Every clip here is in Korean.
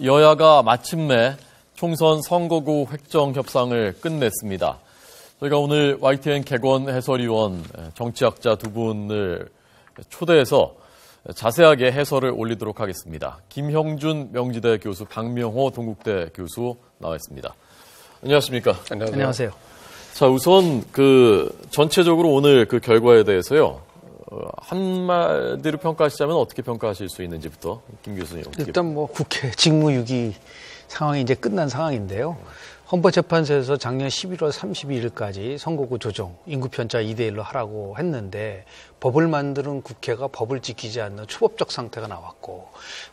여야가 마침내 총선 선거구 획정 협상을 끝냈습니다. 저희가 오늘 YTN 객원 해설위원 정치학자 두 분을 초대해서 자세하게 해설을 올리도록 하겠습니다. 김형준 명지대 교수, 박명호 동국대 교수 나와 있습니다. 안녕하십니까? 안녕하세요. 자, 우선 전체적으로 오늘 그 결과에 대해서요. 한마디로 평가하시자면 어떻게 평가하실 수 있는지부터 김 교수님. 일단 국회 직무유기 상황이 이제 끝난 상황인데요. 헌법재판소에서 작년 11월 32일까지 선거구 조정, 인구 편차 2대1로 하라고 했는데 법을 만드는 국회가 법을 지키지 않는 초법적 상태가 나왔고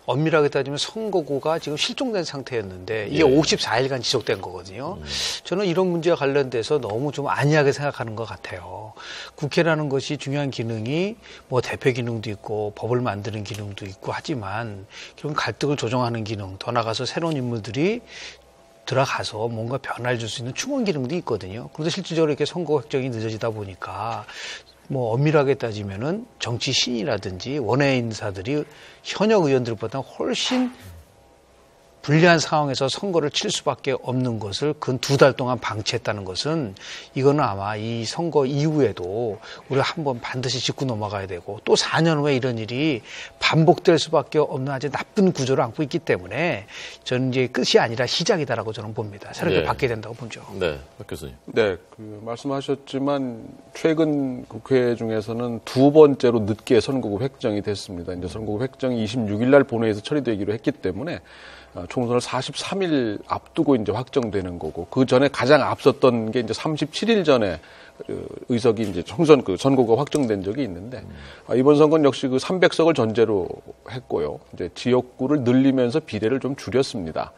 엄밀하게 따지면 선거구가 지금 실종된 상태였는데 이게 54일간 지속된 거거든요. 저는 이런 문제와 관련돼서 너무 좀 안이하게 생각하는 것 같아요. 국회라는 것이 중요한 기능이 대표 기능도 있고 법을 만드는 기능도 있고 하지만 결국 갈등을 조정하는 기능, 더 나아가서 새로운 인물들이 들어가서 뭔가 변화를 줄 수 있는 충원 기능도 있거든요. 그런데 실질적으로 이렇게 선거 획정이 늦어지다 보니까 엄밀하게 따지면은 정치 신이라든지 원외 인사들이 현역 의원들보다 훨씬 불리한 상황에서 선거를 칠 수밖에 없는 것을 근 2달 동안 방치했다는 것은 이거는 아마 이 선거 이후에도 우리가 한번 반드시 짚고 넘어가야 되고 또 4년 후에 이런 일이 반복될 수밖에 없는 아주 나쁜 구조를 안고 있기 때문에 저는 이제 끝이 아니라 시작이다라고 저는 봅니다. 새롭게 바뀌어야 된다고 보죠. 네, 박 교수님. 네, 말씀하셨지만 최근 국회 중에서는 두 번째로 늦게 선거구 획정이 됐습니다. 이제 선거구 획정이 26일 날 본회의에서 처리되기로 했기 때문에 총선을 43일 앞두고 이제 확정되는 거고 그 전에 가장 앞섰던 게 이제 37일 전에 의석이 이제 선거가 확정된 적이 있는데 이번 선거는 역시 300석을 전제로 했고요. 이제 지역구를 늘리면서 비례를 좀 줄였습니다.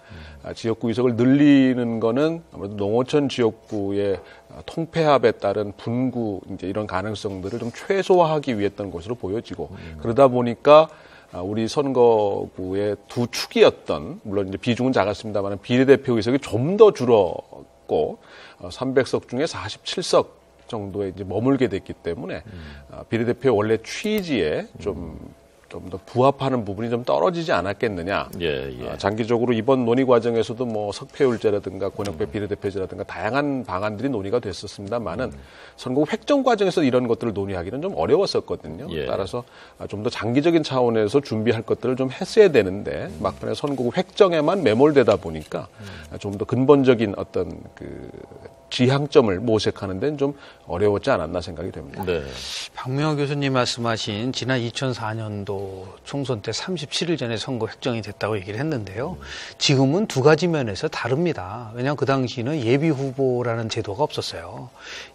지역구 의석을 늘리는 거는 아무래도 농어촌 지역구의 통폐합에 따른 분구 이제 이런 가능성들을 좀 최소화하기 위했던 것으로 보여지고 그러다 보니까 우리 선거구의 두 축이었던, 물론 이제 비중은 작았습니다만 비례대표 의석이 좀 더 줄었고, 300석 중에 47석 정도에 이제 머물게 됐기 때문에, 비례대표의 원래 취지에 좀 더 부합하는 부분이 좀 떨어지지 않았겠느냐. 장기적으로 이번 논의 과정에서도 석패율제라든가 권역배 비례대표제라든가 다양한 방안들이 논의가 됐었습니다만은 선거구 획정 과정에서 이런 것들을 논의하기는 좀 어려웠었거든요. 따라서 좀 더 장기적인 차원에서 준비할 것들을 좀 했어야 되는데 막판에 선거구 획정에만 매몰되다 보니까 좀 더 근본적인 어떤 지향점을 모색하는 데는 좀 어려웠지 않았나 생각이 됩니다. 네. 박명호 교수님 말씀하신 지난 2004년도 총선 때 37일 전에 선거 획정이 됐다고 얘기를 했는데요. 지금은 두 가지 면에서 다릅니다. 왜냐하면 그 당시는 예비후보라는 제도가 없었어요.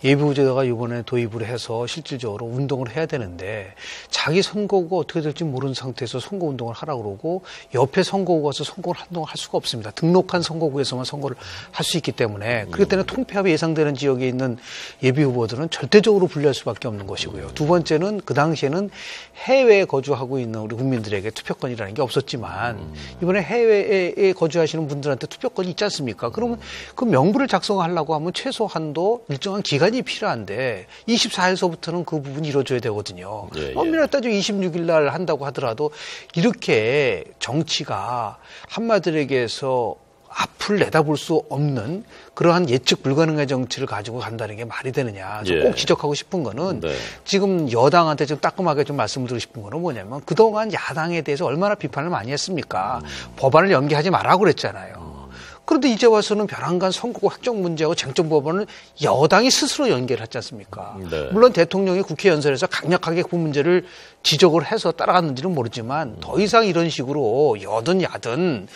예비후보 제도가 이번에 도입을 해서 실질적으로 운동을 해야 되는데 자기 선거구가 어떻게 될지 모르는 상태에서 선거운동을 하라고 그러고 옆에 선거구 가서 선거를 한동안 할 수가 없습니다. 등록한 선거구에서만 선거를 할 수 있기 때문에 그렇기 때문에 통폐합이 예상되는 지역에 있는 예비후보들은 절대적으로 불리할 수밖에 없는 것이고요. 두 번째는 그 당시에는 해외에 거주하고 있는 우리 국민들에게 투표권이라는 게 없었지만 이번에 해외에 거주하시는 분들한테 투표권이 있지 않습니까? 그러면 그 명부를 작성하려고 하면 최소한도 일정한 기간이 필요한데 24일서부터는 그 부분이 이루어져야 되거든요. 엄밀하게 따지면 26일 날 한다고 하더라도 이렇게 정치가 한마디로 얘기해서 앞을 내다볼 수 없는 그러한 예측 불가능한 정치를 가지고 간다는 게 말이 되느냐. 꼭 지적하고 싶은 거는 지금 여당한테 좀 따끔하게 좀 말씀드리고 싶은 거는 뭐냐면 그동안 야당에 대해서 얼마나 비판을 많이 했습니까? 법안을 연기하지 말라고 그랬잖아요. 그런데 이제 와서는 벼랑간 선거구 획정 문제하고 쟁점 법안을 여당이 스스로 연계를 했지 않습니까? 물론 대통령이 국회 연설에서 강력하게 그 문제를 지적을 해서 따라갔는지는 모르지만 더 이상 이런 식으로 여든 야든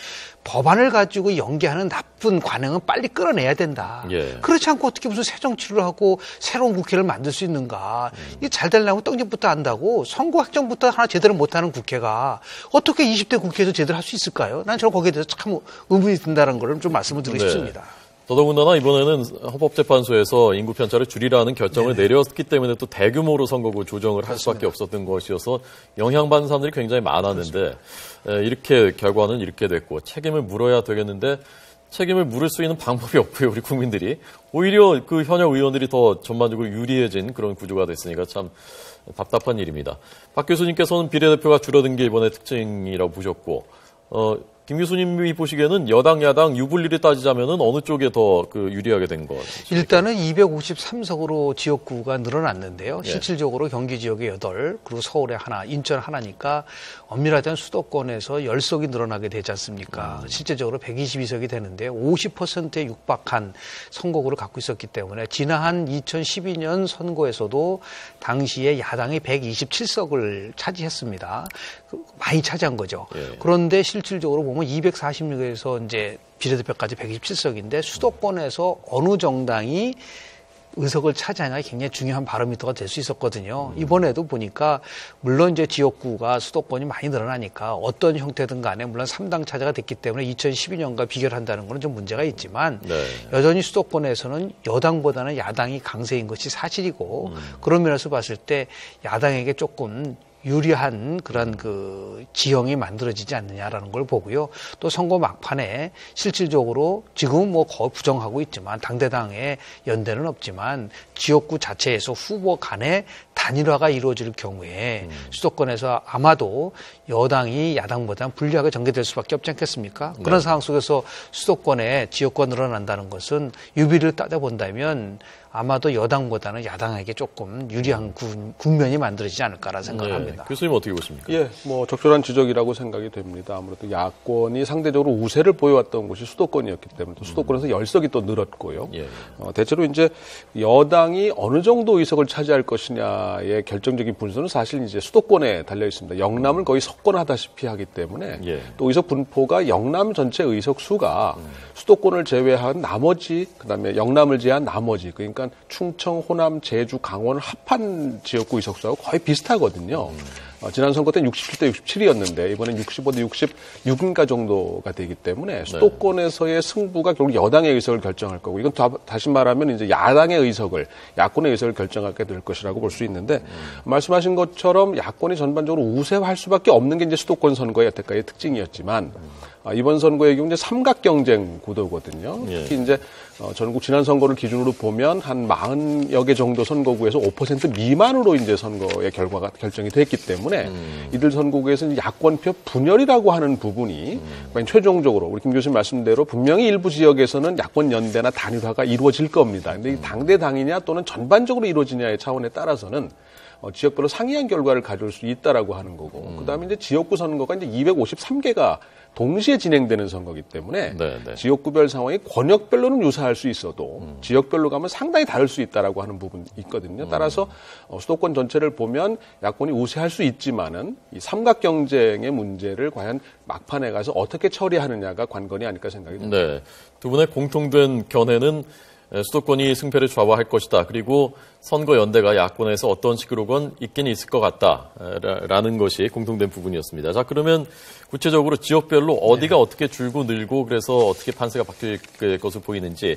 법안을 가지고 연계하는 나쁜 관행은 빨리 끌어내야 된다. 그렇지 않고 어떻게 무슨 새 정치를 하고 새로운 국회를 만들 수 있는가. 이게 잘 되려면 떡잎부터 안다고 선거 획정부터 하나 제대로 못하는 국회가 어떻게 20대 국회에서 제대로 할 수 있을까요? 난 저는 거기에 대해서 참 의문이 든다는 걸 좀 말씀을 드리고 싶습니다. 더더군다나 이번에는 헌법재판소에서 인구 편차를 줄이라는 결정을 내렸기 때문에 또 대규모로 선거구 조정을 할 수밖에 없었던 것이어서 영향받는 사람들이 굉장히 많았는데 이렇게 결과는 이렇게 됐고 책임을 물어야 되겠는데 책임을 물을 수 있는 방법이 없고요. 우리 국민들이 오히려 그 현역 의원들이 더 전반적으로 유리해진 그런 구조가 됐으니까 참 답답한 일입니다. 박 교수님께서는 비례대표가 줄어든 게 이번에 특징이라고 보셨고 김 교수님이 보시기에는 여당, 야당 유불리를 따지자면은 어느 쪽에 더 유리하게 된 것 같습니까? 일단은 253석으로 지역구가 늘어났는데요. 예. 실질적으로 경기 지역에 8, 그리고 서울에 하나, 인천 하나니까 엄밀하자면 수도권에서 10석이 늘어나게 되지 않습니까? 실제적으로 122석이 되는데 50%에 육박한 선거구를 갖고 있었기 때문에 지난 2012년 선거에서도 당시에 야당이 127석을 차지했습니다. 많이 차지한 거죠. 예. 그런데 실질적으로 보면 246에서 이제 비례대표까지 127석인데 수도권에서 어느 정당이 의석을 차지하냐가 굉장히 중요한 바로미터가 될 수 있었거든요. 이번에도 보니까 물론 이제 지역구가 수도권이 많이 늘어나니까 어떤 형태든 간에 물론 3당 차지가 됐기 때문에 2012년과 비교를 한다는 건 좀 문제가 있지만 네. 여전히 수도권에서는 여당보다는 야당이 강세인 것이 사실이고 그런 면에서 봤을 때 야당에게 조금 유리한 그런 지형이 만들어지지 않느냐라는 걸 보고요. 또 선거 막판에 실질적으로 지금은 뭐 거의 부정하고 있지만 당대당의 연대는 없지만 지역구 자체에서 후보 간의 단일화가 이루어질 경우에 수도권에서 아마도 여당이 야당보다는 불리하게 전개될 수밖에 없지 않겠습니까? 그런 상황 속에서 수도권에 지역구가 늘어난다는 것은 유비를 따져본다면 아마도 여당보다는 야당에게 조금 유리한 국면이 만들어지지 않을까라는 생각을 합니다. 교수님 어떻게 보십니까? 예, 뭐 적절한 지적이라고 생각이 됩니다. 아무래도 야권이 상대적으로 우세를 보여왔던 곳이 수도권이었기 때문에 또 수도권에서 10석이 또 늘었고요. 예. 대체로 이제 여당이 어느 정도 의석을 차지할 것이냐의 결정적인 분수는 사실 이제 수도권에 달려 있습니다. 영남을 거의 석권하다시피 하기 때문에 예. 또 의석 분포가 영남 전체 의석 수가 수도권을 제외한 나머지 그다음에 영남을 제외한 나머지 그러니까 충청, 호남, 제주, 강원을 합한 지역구 의석수하고 거의 비슷하거든요. 지난 선거 때는 67대 67이었는데 이번엔 65대 66인가 정도가 되기 때문에 수도권에서의 승부가 결국 여당의 의석을 결정할 거고 이건 다시 말하면 이제 야당의 의석을 야권의 의석을 결정하게 될 것이라고 볼 수 있는데 말씀하신 것처럼 야권이 전반적으로 우세할 수밖에 없는 게 이제 수도권 선거의 여태까지의 특징이었지만 이번 선거의 경우 이제 삼각 경쟁 구도거든요. 특히 이제 전국 지난 선거를 기준으로 보면 한 40여 개 정도 선거구에서 5% 미만으로 이제 선거의 결과가 결정이 됐기 때문에 이들 선거구에서 이제 야권표 분열이라고 하는 부분이 최종적으로 우리 김 교수님 말씀대로 분명히 일부 지역에서는 야권 연대나 단일화가 이루어질 겁니다. 근데 이 당대 당이냐 또는 전반적으로 이루어지냐의 차원에 따라서는 지역별로 상이한 결과를 가져올 수 있다라고 하는 거고 그다음에 이제 지역구 선거가 이제 253개가 동시에 진행되는 선거이기 때문에 지역구별 상황이 권역별로는 유사할 수 있어도 지역별로 가면 상당히 다를 수 있다라고 하는 부분이 있거든요. 따라서 수도권 전체를 보면 야권이 우세할 수 있지만은 이 삼각 경쟁의 문제를 과연 막판에 가서 어떻게 처리하느냐가 관건이 아닐까 생각이 듭니다. 네. 두 분의 공통된 견해는 수도권이 승패를 좌우할 것이다. 그리고 선거 연대가 야권에서 어떤 식으로건 있긴 있을 것 같다라는 것이 공통된 부분이었습니다. 자, 그러면 구체적으로 지역별로 어디가 어떻게 줄고 늘고 그래서 어떻게 판세가 바뀔 것으로 보이는지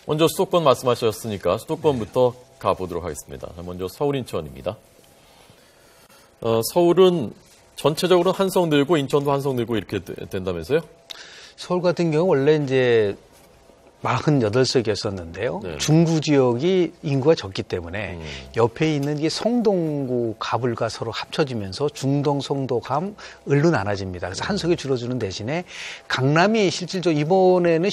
먼저 수도권 말씀하셨으니까 수도권부터 가보도록 하겠습니다. 먼저 서울 인천입니다. 서울은 전체적으로 한 석 늘고 인천도 한 석 늘고 이렇게 된다면서요? 서울 같은 경우 원래 이제 48석이었었는데요. 네. 중구 지역이 인구가 적기 때문에 옆에 있는 이 성동구 가불과 서로 합쳐지면서 중동, 성도감, 을로 나눠집니다. 그래서 한 석이 줄어드는 대신에 강남이 실질적으로 이번에는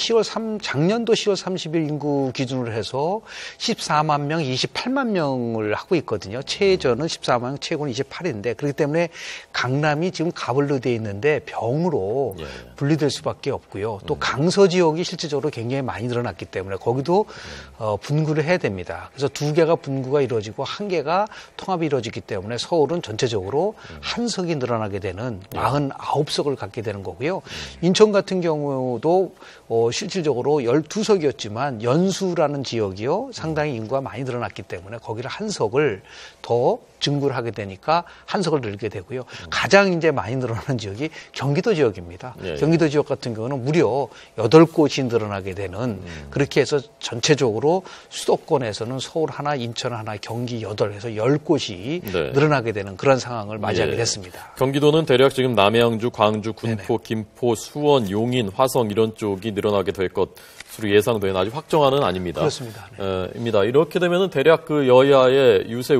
작년도 10월 30일 인구 기준으로 해서 14만 명, 28만 명을 하고 있거든요. 최저는 14만 명, 최고는 28인데 그렇기 때문에 강남이 지금 가불로 되어 있는데 병으로 분리될 수밖에 없고요. 또 강서 지역이 실질적으로 굉장히 많이 늘어났기 때문에 거기도 분구를 해야 됩니다. 그래서 두 개가 분구가 이루어지고 한 개가 통합이 이루어지기 때문에 서울은 전체적으로 한 석이 늘어나게 되는 49석을 갖게 되는 거고요. 인천 같은 경우도 실질적으로 12석이었지만 연수라는 지역이요. 상당히 인구가 많이 늘어났기 때문에 거기를 한 석을 더 증구를 하게 되니까 한 석을 늘게 되고요. 가장 이제 많이 늘어나는 지역이 경기도 지역입니다. 경기도 지역 같은 경우는 무려 8곳이 늘어나게 되는 그렇게 해서 전체적으로 수도권에서는 서울 하나, 인천 하나, 경기 8에서 10곳이 늘어나게 되는 그런 상황을 맞이하게 됐습니다. 경기도는 대략 지금 남양주, 광주, 군포, 김포, 수원, 용인, 화성 이런 쪽이 늘어나게 될 것 예상되는 아직 확정안은 아닙니다. 그렇습니다. 네. 입니다. 이렇게 되면은 대략 그 여야의 유세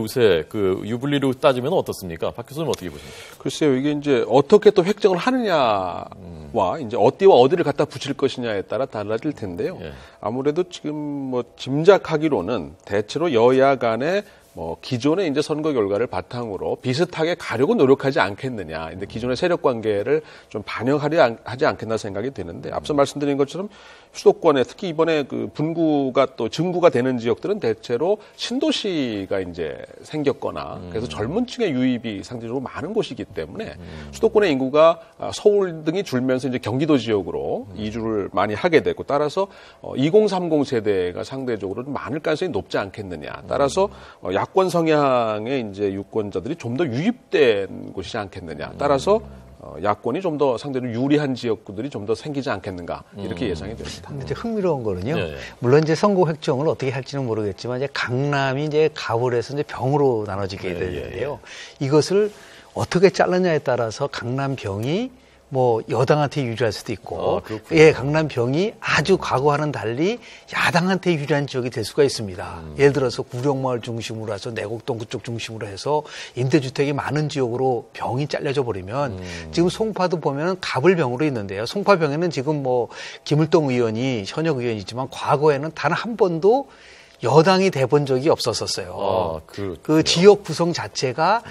그 유불리로 따지면 어떻습니까? 박 교수님 어떻게 보십니까? 글쎄요, 이게 이제 어떻게 또 획정을 하느냐와 이제 어디와 어디를 갖다 붙일 것이냐에 따라 달라질 텐데요. 예. 아무래도 지금 뭐 짐작하기로는 대체로 여야 간에 뭐 기존의 이제 선거 결과를 바탕으로 비슷하게 가려고 노력하지 않겠느냐. 근데 기존의 세력 관계를 좀 반영하려 하지 않겠나 생각이 드는데 앞서 말씀드린 것처럼 수도권에 특히 이번에 그 분구가 또 증구가 되는 지역들은 대체로 신도시가 이제 생겼거나 그래서 젊은 층의 유입이 상대적으로 많은 곳이기 때문에 수도권의 인구가 서울 등이 줄면서 이제 경기도 지역으로 이주를 많이 하게 되고 따라서 2030 세대가 상대적으로 좀 많을 가능성이 높지 않겠느냐. 따라서 야권 성향의 이제 유권자들이 좀 더 유입된 곳이지 않겠느냐. 따라서 야권이 좀 더 상대로 유리한 지역구들이 좀 더 생기지 않겠는가 이렇게 예상이 됩니다. 근데 이제 흥미로운 거는요. 네. 물론 이제 선거 획정을 어떻게 할지는 모르겠지만 이제 강남이 이제 가을에서 이제 병으로 나눠지게 되는데요. 이것을 어떻게 자르냐에 따라서 강남병이 뭐 여당한테 유리할 수도 있고, 예, 강남병이 아주 과거와는 달리 야당한테 유리한 지역이 될 수가 있습니다. 예를 들어서 구룡마을 중심으로 해서 내곡동 그쪽 중심으로 해서 임대주택이 많은 지역으로 병이 잘려져 버리면 지금 송파도 보면은 가불병으로 있는데요. 송파병에는 지금 뭐 김을동 의원이 현역 의원이지만 과거에는 단 한 번도 여당이 돼본 적이 없었었어요. 그 지역 구성 자체가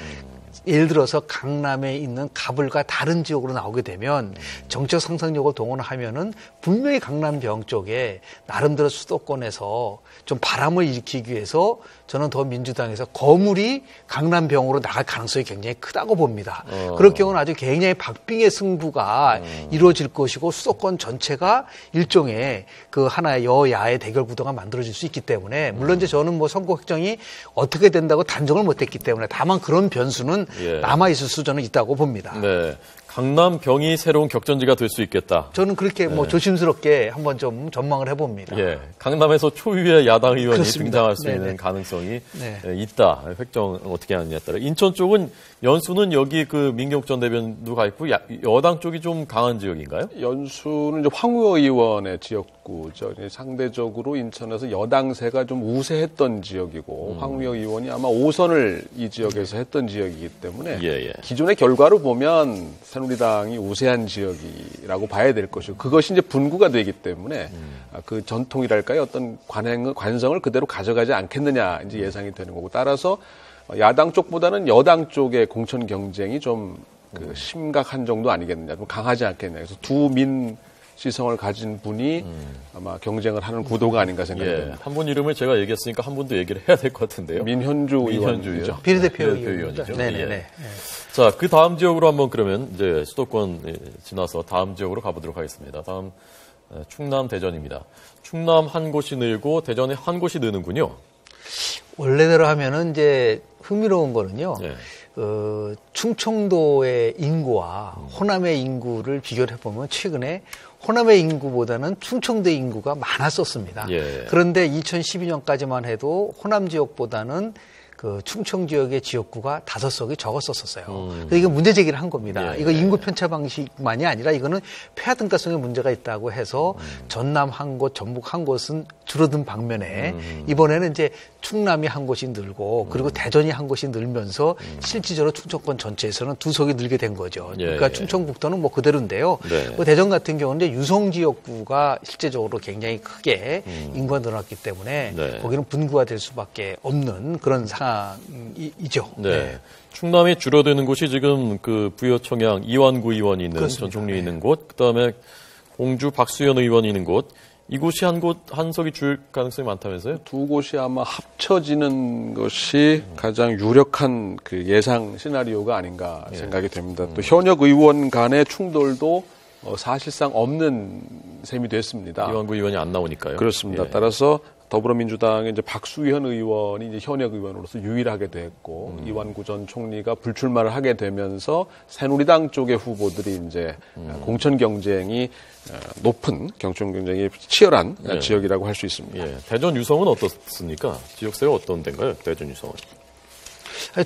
예를 들어서 강남에 있는 가불과 다른 지역으로 나오게 되면 정책 상상력을 동원하면은 분명히 강남병 쪽에 나름대로 수도권에서 좀 바람을 일으키기 위해서 저는 더 민주당에서 거물이 강남병으로 나갈 가능성이 굉장히 크다고 봅니다. 그럴 경우는 아주 굉장히 박빙의 승부가 이루어질 것이고 수도권 전체가 일종의 그 하나의 여야의 대결 구도가 만들어질 수 있기 때문에 물론 이제 저는 뭐 선거 획정이 어떻게 된다고 단정을 못했기 때문에 다만 그런 변수는 남아있을 수 저는 있다고 봅니다. 네. 강남병이 새로운 격전지가 될 수 있겠다. 저는 그렇게 뭐 조심스럽게 한번 좀 전망을 해봅니다. 예. 강남에서 초유의 야당 의원이 그렇습니다. 등장할 수 있는 가능성이 있다. 획정 어떻게 하느냐에 따라. 인천 쪽은 연수는 여기 그 민경욱 전 대변도 가 있고 여당 쪽이 좀 강한 지역인가요? 연수는 이제 황우여 의원의 지역구죠. 상대적으로 인천에서 여당세가 좀 우세했던 지역이고 황우여 의원이 아마 5선을 이 지역에서 했던 지역이기 때문에 기존의 결과로 보면 새누리당이 우세한 지역이라고 봐야 될 것이고 그것이 이제 분구가 되기 때문에 그 전통이랄까요 어떤 관성을 그대로 가져가지 않겠느냐 이제 예상이 되는 거고 따라서 야당 쪽보다는 여당 쪽의 공천 경쟁이 좀 그 심각한 정도 아니겠느냐 좀 강하지 않겠느냐 그래서 두민 시성을 가진 분이 아마 경쟁을 하는 구도가 아닌가 생각됩니다. 한 분 이름을 제가 얘기했으니까 한 분도 얘기를 해야 될 것 같은데요. 민현주 의원이죠. 비례대표 의원이죠. 네네네. 자, 그 다음 지역으로 한번 그러면 이제 수도권 지나서 다음 지역으로 가보도록 하겠습니다. 다음 충남 대전입니다. 충남 한 곳이 늘고 대전에 한 곳이 느는군요. 원래대로 하면은 이제 흥미로운 거는요. 충청도의 인구와 호남의 인구를 비교를 해보면 최근에 호남의 인구보다는 충청도의 인구가 많았었습니다. 그런데 2012년까지만 해도 호남 지역보다는 그 충청 지역의 지역구가 5석이 적었었어요. 그래서 이거 문제 제기를 한 겁니다. 이거 인구 편차 방식만이 아니라 이거는 폐하 등가성에 문제가 있다고 해서 전남 한 곳, 전북 한 곳은 줄어든 방면에 이번에는 이제 충남이 한 곳이 늘고 그리고 대전이 한 곳이 늘면서 실질적으로 충청권 전체에서는 2석이 늘게 된 거죠. 그러니까 충청북도는 뭐 그대로인데요. 그 대전 같은 경우는 이제 유성 지역구가 실제적으로 굉장히 크게 인구가 늘어났기 때문에 거기는 분구가 될 수밖에 없는 그런 상황이죠. 충남이 줄어드는 곳이 지금 그 부여청양 이완구 의원이 있는 전총리 있는 곳, 그다음에 공주 박수현 의원이 있는 곳. 이곳이 한 석이 줄 가능성이 많다면서요? 두 곳이 아마 합쳐지는 것이 가장 유력한 그 예상 시나리오가 아닌가 생각이 됩니다. 또 현역 의원 간의 충돌도 사실상 없는 셈이 됐습니다. 이완구 의원이 안 나오니까요. 그렇습니다. 따라서 더불어민주당의 이제 박수현 의원이 이제 현역 의원으로서 유일하게 됐고 이완구 전 총리가 불출마를 하게 되면서 새누리당 쪽의 후보들이 이제 공천 경쟁이 높은 경선 경쟁이 치열한 지역이라고 할 수 있습니다. 대전 유성은 어떻습니까? 지역세가 어떤 데인가요? 대전 유성은?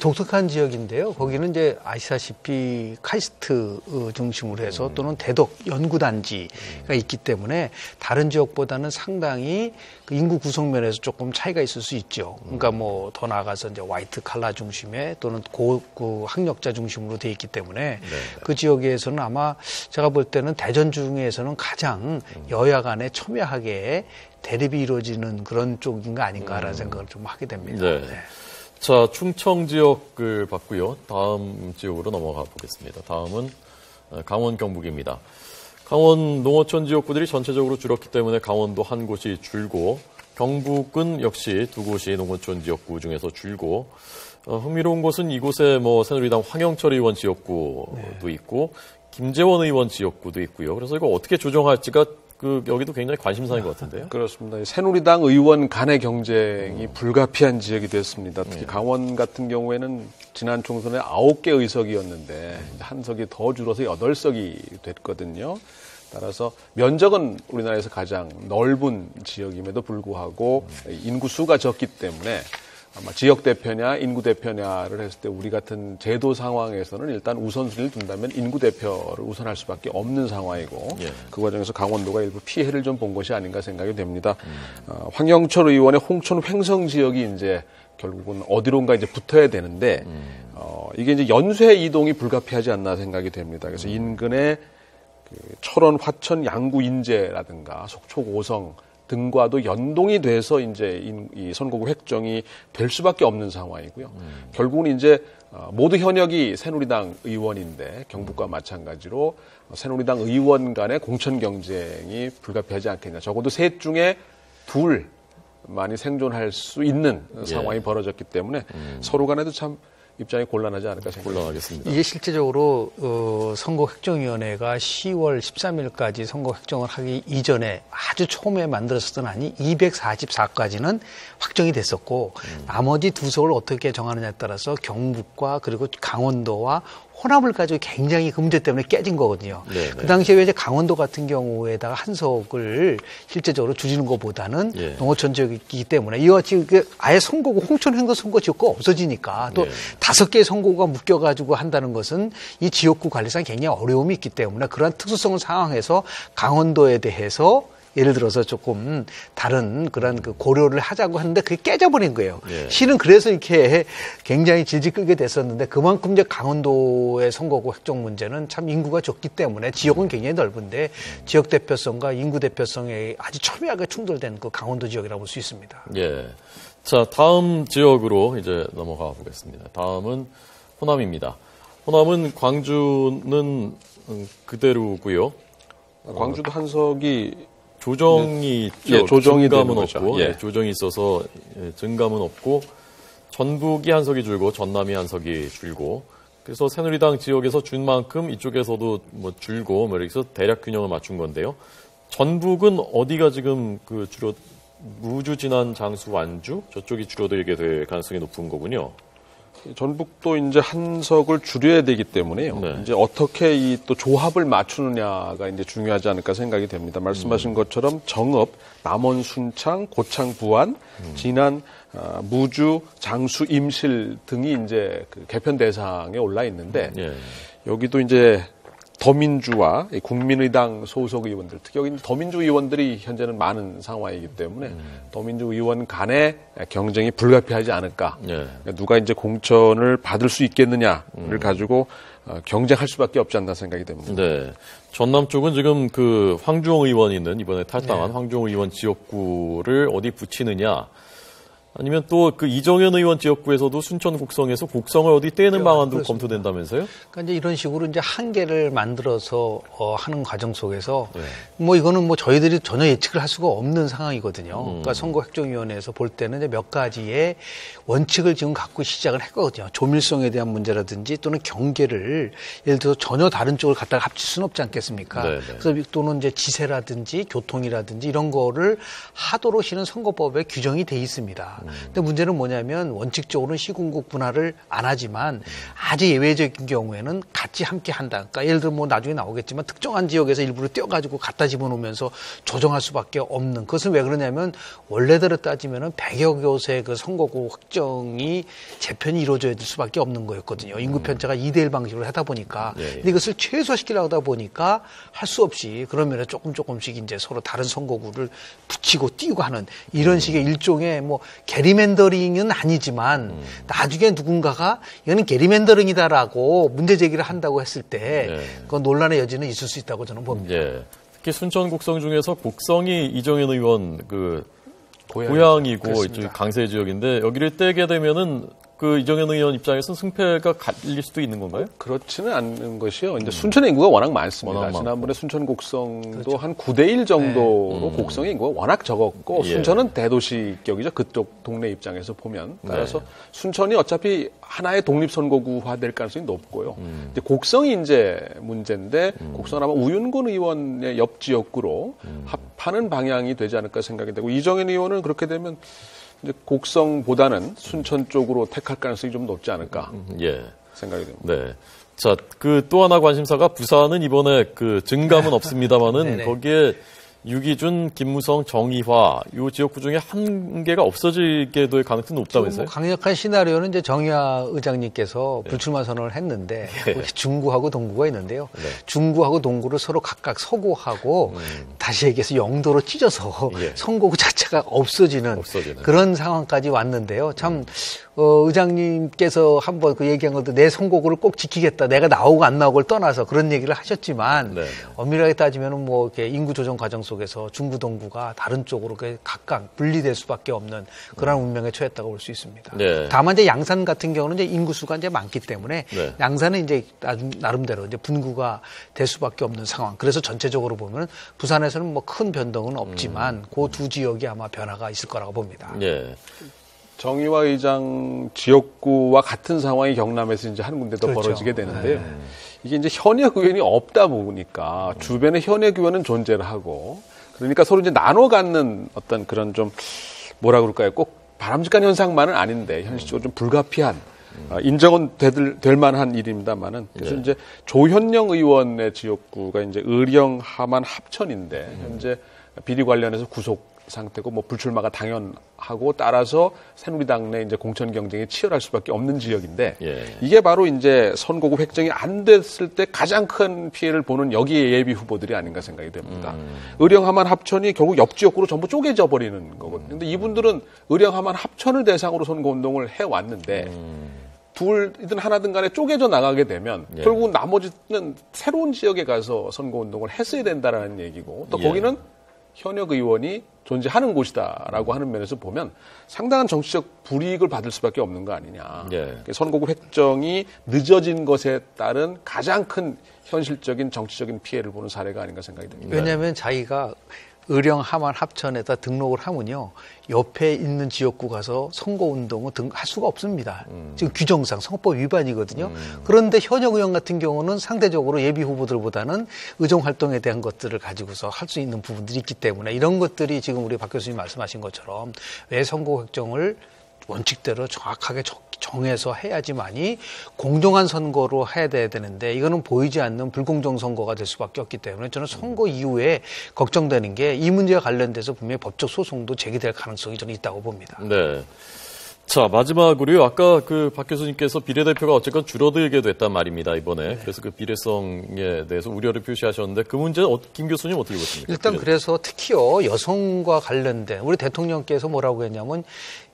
독특한 지역인데요. 거기는 이제 아시다시피 카이스트 중심으로 해서 또는 대덕 연구단지가 있기 때문에 다른 지역보다는 상당히 그 인구 구성면에서 조금 차이가 있을 수 있죠. 그러니까 뭐 더 나아가서 이제 화이트 칼라 중심의 또는 그 학력자 중심으로 돼 있기 때문에 그 지역에서는 아마 제가 볼 때는 대전 중에서는 가장 여야 간에 첨예하게 대립이 이루어지는 그런 쪽인 거 아닌가라는 생각을 좀 하게 됩니다. 네. 자, 충청 지역을 봤고요. 다음 지역으로 넘어가 보겠습니다. 다음은 강원 경북입니다. 강원 농어촌 지역구들이 전체적으로 줄었기 때문에 강원도 한 곳이 줄고 경북은 역시 두 곳이 농어촌 지역구 중에서 줄고 흥미로운 것은 이곳에 뭐 새누리당 황영철 의원 지역구도 있고 김재원 의원 지역구도 있고요. 그래서 이거 어떻게 조정할지가 여기도 굉장히 관심사인 것 같은데요. 그렇습니다. 새누리당 의원 간의 경쟁이 불가피한 지역이 됐습니다. 특히 강원 같은 경우에는 지난 총선에 9개 의석이었는데 한 석이 더 줄어서 8석이 됐거든요. 따라서 면적은 우리나라에서 가장 넓은 지역임에도 불구하고 인구수가 적기 때문에 아마 지역 대표냐 인구 대표냐를 했을 때 우리 같은 제도 상황에서는 일단 우선순위를 둔다면 인구 대표를 우선할 수밖에 없는 상황이고 그 과정에서 강원도가 일부 피해를 좀 본 것이 아닌가 생각이 됩니다. 황영철 의원의 홍천 횡성 지역이 이제 결국은 어디론가 이제 붙어야 되는데 이게 이제 연쇄 이동이 불가피하지 않나 생각이 됩니다. 그래서 인근의 철원, 화천, 양구, 인제라든가 속초, 고성 등과도 연동이 돼서 이제 이 선거구 획정이 될 수밖에 없는 상황이고요. 결국은 이제 모두 현역이 새누리당 의원인데 경북과 마찬가지로 새누리당 의원 간의 공천 경쟁이 불가피하지 않겠냐. 적어도 셋 중에 둘만이 생존할 수 있는 상황이 벌어졌기 때문에 서로 간에도 참 입장이 곤란하지 않을까 생각합니다. 곤란하겠습니다. 이게 실제적으로 선거획정위원회가 10월 13일까지 선거획정을 하기 이전에 아주 처음에 만들었었던 안이 244까지는 확정이 됐었고 나머지 두 석을 어떻게 정하느냐에 따라서 경북과 그리고 강원도와 혼합을 가지고 굉장히 그 문제 때문에 깨진 거거든요. 네네. 그 당시에 이제 강원도 같은 경우에다가 한 석을 실제적으로 줄이는 것보다는 농어촌 지역이기 때문에 이와 같이 아예 선거구 홍천 횡성 선거 지역구가 없어지니까 또 5개의 선거구가 묶여가지고 한다는 것은 이 지역구 관리상 굉장히 어려움이 있기 때문에 그러한 특수성을 상황해서 강원도에 대해서 예를 들어서 조금 다른 그런 그 고려를 하자고 하는데 그게 깨져버린 거예요. 실은 그래서 이렇게 굉장히 질질 끌게 됐었는데 그만큼 이제 강원도의 선거구 획정 문제는 참 인구가 적기 때문에 지역은 굉장히 넓은데 지역 대표성과 인구 대표성에 아주 첨예하게 충돌된 그 강원도 지역이라고 볼 수 있습니다. 예. 자, 다음 지역으로 이제 넘어가 보겠습니다. 다음은 호남입니다. 호남은 광주는 그대로고요. 광주도 한석이 조정이 있죠. 조정이 증감은 되는 없고 거죠. 조정이 있어서 증감은 없고 전북이 한 석이 줄고 전남이 한 석이 줄고 그래서 새누리당 지역에서 준 만큼 이쪽에서도 뭐 줄고 뭐 이렇게 해서 대략 균형을 맞춘 건데요. 전북은 어디가 지금 그 무주, 진안, 장수, 완주 저쪽이 줄어들게 될 가능성이 높은 거군요. 전북도 이제 한석을 줄여야 되기 때문에요. 이제 어떻게 이 또 조합을 맞추느냐가 이제 중요하지 않을까 생각이 됩니다. 말씀하신 것처럼 정읍, 남원, 순창, 고창, 부안, 진안, 무주, 장수, 임실 등이 이제 그 개편 대상에 올라 있는데 여기도 이제 더민주와 국민의당 소속 의원들, 특히 여기 더민주 의원들이 현재는 많은 상황이기 때문에 더민주 의원 간의 경쟁이 불가피하지 않을까. 그러니까 누가 이제 공천을 받을 수 있겠느냐를 가지고 경쟁할 수밖에 없지 않나 생각이 됩니다. 네. 전남 쪽은 지금 그 황주홍 의원이 있는 이번에 탈당한 황주홍 의원 지역구를 어디 붙이느냐. 아니면 또 그 이정현 의원 지역구에서도 순천 곡성에서 곡성을 어디 떼는 방안도 검토된다면서요? 그러니까 이제 이런 식으로 이제 한계를 만들어서 하는 과정 속에서 뭐 이거는 뭐 저희들이 전혀 예측을 할 수가 없는 상황이거든요. 그러니까 선거획정위원회에서 볼 때는 이제 몇 가지의 원칙을 지금 갖고 시작을 했거든요. 조밀성에 대한 문제라든지 또는 경계를 예를 들어서 전혀 다른 쪽을 갖다가 합칠 수는 없지 않겠습니까? 그래서 또는 이제 지세라든지 교통이라든지 이런 거를 하도록 실은 선거법에 규정이 돼 있습니다. 근데 문제는 뭐냐면 원칙적으로는 시군국 분할을 안 하지만 아주 예외적인 경우에는 같이 함께 한다. 그러니까 예를 들어 뭐 나중에 나오겠지만 특정한 지역에서 일부러 떼어가지고 갖다 집어넣으면서 조정할 수밖에 없는. 그것은 왜 그러냐면 원래대로 따지면은 100여 곳의 그 선거구 확정이 재편이 이루어져야 될 수밖에 없는 거였거든요. 인구 편차가 2대1 방식으로 하다 보니까. 근데 이것을 최소화시키려고 하다 보니까 할 수 없이 그런 면에 조금씩 이제 서로 다른 선거구를 붙이고 띄우고 하는 이런 식의 일종의 뭐 게리맨더링은 아니지만 나중에 누군가가 이거는 게리맨더링이다라고 문제 제기를 한다고 했을 때 그 논란의 여지는 있을 수 있다고 저는 봅니다. 특히 순천 곡성 중에서 곡성이 이정현 의원 그 고향이고 강세 지역인데 여기를 떼게 되면은 그 이정현 의원 입장에서는 승패가 갈릴 수도 있는 건가요? 그렇지는 않는 것이요. 이제 순천의 인구가 워낙 많습니다. 지난번에 순천 곡성도 한 9대1 정도로 곡성의 인구가 워낙 적었고 순천은 대도시격이죠. 그쪽 동네 입장에서 보면. 따라서 순천이 어차피 하나의 독립선거구화 될 가능성이 높고요. 이제 곡성이 이제 문제인데 곡성은 아마 우윤근 의원의 옆 지역구로 합하는 방향이 되지 않을까 생각이 되고 이정현 의원은 그렇게 되면 이제 곡성보다는 순천 쪽으로 택할 가능성이 좀 높지 않을까 생각이 됩니다. 네. 자, 그 또 하나 관심사가 부산은 이번에 그 증감은 없습니다만은 거기에 유기준, 김무성, 정의화 이 지역구 중에 한 개가 없어지게 될 가능성이 높다면서요? 뭐 강력한 시나리오는 이제 정의화 의장님께서 불출마 선언을 했는데 중구하고 동구가 있는데요. 중구하고 동구를 서로 각각 서구하고 다시 얘기해서 영도로 찢어서 선거구 자체가 없어지는 그런 상황까지 왔는데요. 참 의장님께서 한번 그 얘기한 것도 내 선거구를 꼭 지키겠다. 내가 나오고 안 나오고를 떠나서 그런 얘기를 하셨지만 엄밀하게 따지면은 뭐 이렇게 인구 조정 과정 속에서 중구 동구가 다른 쪽으로 각각 분리될 수밖에 없는 그런 운명에 처했다고 볼 수 있습니다. 다만 이제 양산 같은 경우는 이제 인구수가 이제 많기 때문에 양산은 이제 나름대로 이제 분구가 될 수밖에 없는 상황. 그래서 전체적으로 보면 부산에서는 뭐 큰 변동은 없지만 그 두 지역이 아마 변화가 있을 거라고 봅니다. 정의화 의장 지역구와 같은 상황이 경남에서 이제 한 군데 더 벌어지게 되는데요. 이게 이제 현역 의원이 없다 보니까 주변에 현역 의원은 존재를 하고 그러니까 서로 이제 나눠 갖는 어떤 그런 좀 뭐라 그럴까요? 꼭 바람직한 현상만은 아닌데 현실적으로 좀 불가피한 인정은 될 만한 일입니다만은 그래서 이제 조현영 의원의 지역구가 이제 의령, 함안, 합천인데 현재 비리 관련해서 구속 상태고 뭐 불출마가 당연하고 따라서 새누리당 내 이제 공천 경쟁이 치열할 수밖에 없는 지역인데 이게 바로 이제 선거구 획정이 안 됐을 때 가장 큰 피해를 보는 여기에 예비 후보들이 아닌가 생각이 됩니다. 의령, 함안, 합천이 결국 옆 지역구로 전부 쪼개져 버리는 거거든요. 근데 이분들은 의령, 함안, 합천을 대상으로 선거 운동을 해 왔는데 둘이든 하나든 간에 쪼개져 나가게 되면 결국 나머지는 새로운 지역에 가서 선거 운동을 했어야 된다라는 얘기고 또 거기는 현역 의원이 존재하는 곳이다라고 하는 면에서 보면 상당한 정치적 불이익을 받을 수밖에 없는 거 아니냐. 선거구 획정이 늦어진 것에 따른 가장 큰 현실적인 정치적인 피해를 보는 사례가 아닌가 생각이 듭니다. 왜냐하면 자기가 의령, 함안, 합천에다 등록을 하면요. 옆에 있는 지역구 가서 선거운동을 할 수가 없습니다. 지금 규정상 선거법 위반이거든요. 그런데 현역 의원 같은 경우는 상대적으로 예비 후보들보다는 의정활동에 대한 것들을 가지고서 할 수 있는 부분들이 있기 때문에 이런 것들이 지금 우리 박 교수님 말씀하신 것처럼 왜 선거 획정을 원칙대로 정확하게 정해서 해야지만이 공정한 선거로 해야 되는데 이거는 보이지 않는 불공정 선거가 될 수밖에 없기 때문에 저는 선거 이후에 걱정되는 게 이 문제와 관련돼서 분명히 법적 소송도 제기될 가능성이 저는 있다고 봅니다. 자, 마지막으로요. 아까 그 박 교수님께서 비례대표가 어쨌건 줄어들게 됐단 말입니다, 이번에. 그래서 그 비례성에 대해서 우려를 표시하셨는데 그 문제는 김 교수님 어떻게 보십니까? 일단 그래서 특히요, 여성과 관련된 우리 대통령께서 뭐라고 했냐면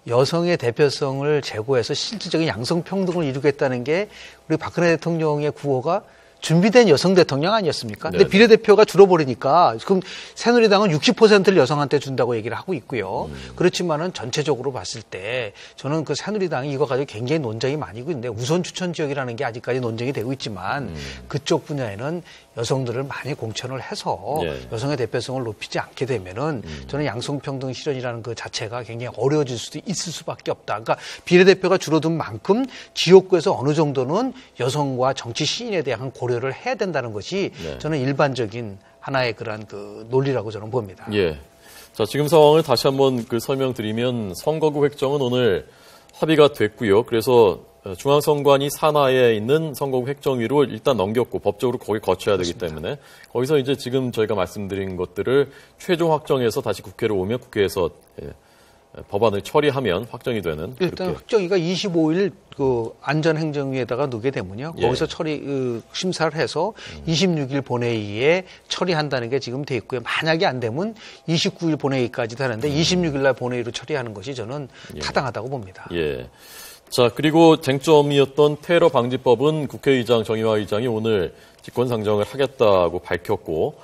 여성의 대표성을 제고해서 실질적인 양성평등을 이루겠다는 게 우리 박근혜 대통령의 구호가 준비된 여성 대통령 아니었습니까? 근데 비례대표가 줄어버리니까 그럼 새누리당은 60%를 여성한테 준다고 얘기를 하고 있고요. 그렇지만은 전체적으로 봤을 때 저는 그 새누리당이 이거 가지고 굉장히 논쟁이 많이 있고 있는데 우선 추천 지역이라는 게 아직까지 논쟁이 되고 있지만 그쪽 분야에는 여성들을 많이 공천을 해서 여성의 대표성을 높이지 않게 되면은 저는 양성평등 실현이라는 그 자체가 굉장히 어려워질 수도 있을 수밖에 없다. 그러니까 비례대표가 줄어든 만큼 지역구에서 어느 정도는 여성과 정치 시인에 대한 고려를 해야 된다는 것이 저는 일반적인 하나의 그러한 그 논리라고 저는 봅니다. 자, 지금 상황을 다시 한번 설명드리면 선거구 획정은 오늘 합의가 됐고요. 그래서 중앙선관위 산하에 있는 선거구 획정위로 일단 넘겼고 법적으로 거기 거쳐야 되기 때문에 거기서 이제 지금 저희가 말씀드린 것들을 최종 확정해서 다시 국회로 오면 국회에서 법안을 처리하면 확정이 되는. 일단 그렇게. 확정위가 25일 안전행정위에다가 놓게 되면요. 거기서 심사를 해서 26일 본회의에 처리한다는 게 지금 돼 있고요. 만약에 안 되면 29일 본회의까지도 하는데 26일 날 본회의로 처리하는 것이 저는 타당하다고 봅니다. 예. 자, 그리고 쟁점이었던 테러 방지법은 국회의장 정의화 의장이 오늘 직권상정을 하겠다고 밝혔고,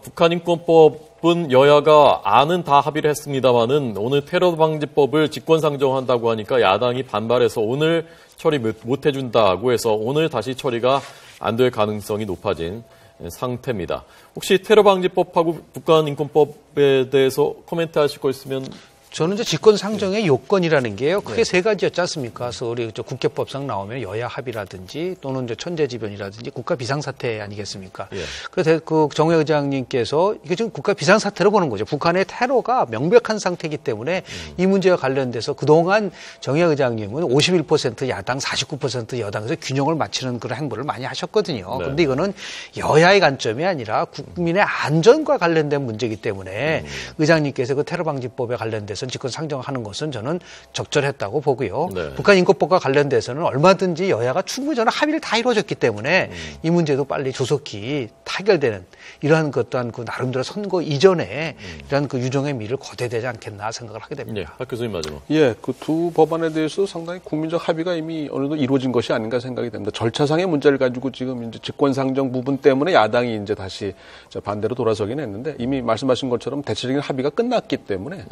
북한인권법은 여야가 안은 다 합의를 했습니다만은 오늘 테러 방지법을 직권상정한다고 하니까 야당이 반발해서 오늘 처리 못 해준다고 해서 오늘 다시 처리가 안 될 가능성이 높아진 상태입니다. 혹시 테러 방지법하고 북한인권법에 대해서 코멘트 하실 거 있으면 저는 이제 직권 상정의 요건이라는 게요. 크게 세 가지였지 않습니까? 그래서 우리 국회법상 나오면 여야 합의라든지 또는 이제 천재지변이라든지 국가 비상사태 아니겠습니까? 예. 그래서 정의 의장님께서 이게 지금 국가 비상사태로 보는 거죠. 북한의 테러가 명백한 상태이기 때문에 이 문제와 관련돼서 그동안 정의 의장님은 51% 야당 49% 여당에서 균형을 맞추는 그런 행보를 많이 하셨거든요. 네. 그런데 이거는 여야의 관점이 아니라 국민의 안전과 관련된 문제이기 때문에 의장님께서 그 테러 방지법에 관련돼서 직권 상정하는 것은 저는 적절했다고 보고요. 네. 북한 인권법과 관련돼서는 얼마든지 여야가 충분히 저는 합의를 다 이루어졌기 때문에 이 문제도 빨리 조속히 타결되는 이러한 것 또한 나름대로 선거 이전에 이러한 유정의 미를 거둬야되지 않겠나 생각을 하게 됩니다. 예, 박 교수님 마지막. 예, 그 두 법안에 대해서 상당히 국민적 합의가 이미 어느 정도 이루어진 것이 아닌가 생각이 됩니다. 절차상의 문제를 가지고 지금 이제 직권상정 부분 때문에 야당이 이제 다시 반대로 돌아서긴 했는데 이미 말씀하신 것처럼 대체적인 합의가 끝났기 때문에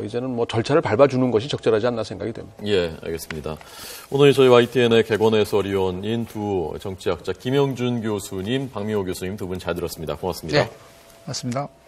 이제는 절차를 밟아주는 것이 적절하지 않나 생각이 됩니다. 예, 알겠습니다. 오늘 저희 YTN의 개건 해설위원인 두 정치학자 김영준 교수님, 박미호 교수님 두 분 잘 들었습니다. 고맙습니다. 네, 고맙습니다.